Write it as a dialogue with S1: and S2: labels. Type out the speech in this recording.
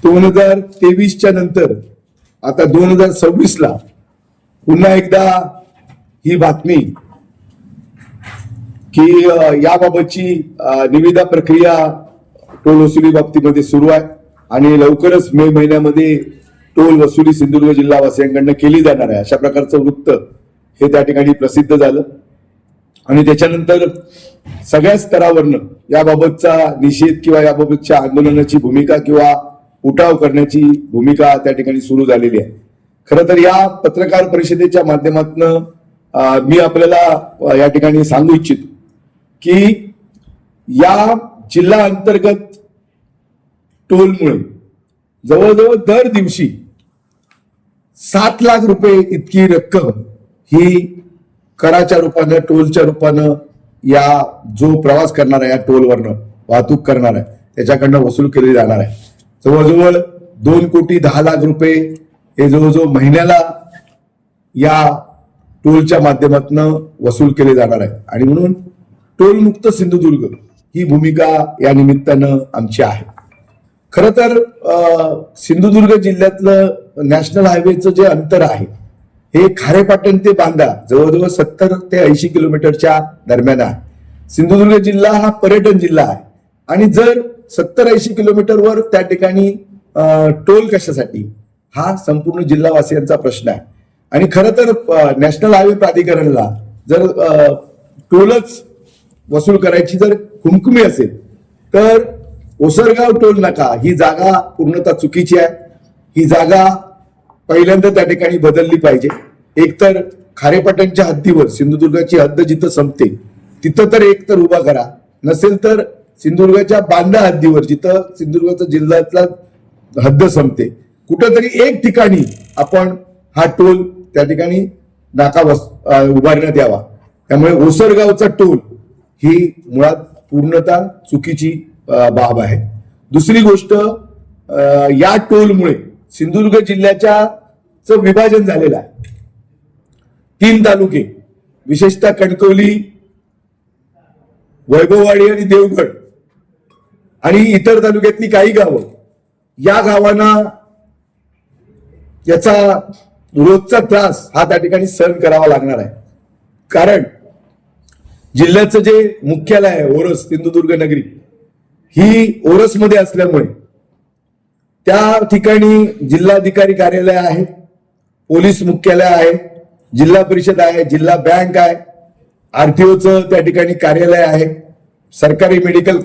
S1: 2023च्या नंतर आता 2026 ला पुन्हा एकदा ही बातमी की याबाबतची निविदा प्रक्रिया टोल वसुली बाबतीमध्ये सुरू आहे आणि लवकरच मे महिन्यामध्ये टोल वसुली सिंधुदुर्ग जिल्हावासियांकडून केली जाणार आहे अशा प्रकारचं वृत्त हे त्या ठिकाणी प्रसिद्ध झालं आणि त्याच्यानंतर सगळ्या स्तरावरनं याबाबतचा निषेध किंवा याबाबतच्या आंदोलनाची भूमिका किंवा उठाव करण्याची भूमिका त्या ठिकाणी सुरू झालेली आहे। खरं तर या पत्रकार परिषदेच्या माध्यमातून मी आपल्याला या ठिकाणी सांगू इच्छितो की या जिल्हा अंतर्गत टोलमुळे जवळजवळ दर दिवशी 7 लाख रुपये इतकी रक्कम ही कराच्या रूपानं टोलच्या रूपानं या जो प्रवास करणार आहे या टोलवरनं वाहतूक करणार आहे त्याच्याकडनं वसूल केली जाणार आहे। जवळजवळ 2,10,00,000 रुपये हे जवळजवळ महिन्याला या टोलच्या माध्यमातून वसूल केले जाणार आहे आणि म्हणून टोलमुक्त सिंधुदुर्ग ही भूमिका या निमित्तानं आमची आहे। खरं तर सिंधुदुर्ग जिल्ह्यातलं नॅशनल हायवेचं जे अंतर आहे हे खारेपाटण ते बांदा जवळजवळ 70 ते 80 किलोमीटरच्या दरम्यान आहे। सिंधुदुर्ग जिल्हा हा पर्यटन जिल्हा आहे आणि जर 70-80 किलोमीटरवर त्या ठिकाणी टोल कशासाठी हा संपूर्ण जिल्हावासियांचा प्रश्न आहे आणि खरं तर नॅशनल हायवे प्राधिकरणला जर टोलच वसूल करायची जर खुमखुमी असेल तर ओसरगाव टोल नाका ही जागा पूर्णतः चुकीची आहे। ही जागा पहिल्यांदा त्या ठिकाणी बदलली पाहिजे। एकतर खारेपाटणच्या हद्दीवर सिंधुदुर्गाची हद्द जिथं संपते तिथं तर एक तर उभा करा, नसेल तर सिंधुदुर्गाच्या बांदा हद्दीवर जिथं सिंधुदुर्गाचा जिल्ह्यातला हद्द संपते कुठंतरी एक ठिकाणी आपण हा टोल त्या ठिकाणी नाका उभारण्यात यावा। त्यामुळे ओसरगावचा टोल ही मुळात पूर्णतः चुकीची बाब आहे। दुसरी गोष्ट या टोलमुळे सिंधुदुर्ग जिल्ह्याच्या विभाजन झालेलं आहे। 3 तालुके विशेषतः कणकवली, वैभववाडी आणि देवगड आणि इतर तालुक्यातली काही गावं या गावांना याचा रोजचा त्रास हा त्या ठिकाणी सहन करावा लागणार आहे। कारण जिल्ह्याचं जे मुख्यालय आहे ओरस सिंधुदुर्ग नगरी ही ओरसमध्ये असल्यामुळे त्या ठिकाणी जिल्हाधिकारी कार्यालय आहे, पोलीस मुख्यालय आहे, जिल्हा परिषद आहे, जिल्हा बँक आहे, आरटीओचं त्या ठिकाणी कार्यालय आहे, सरकारी मेडिकल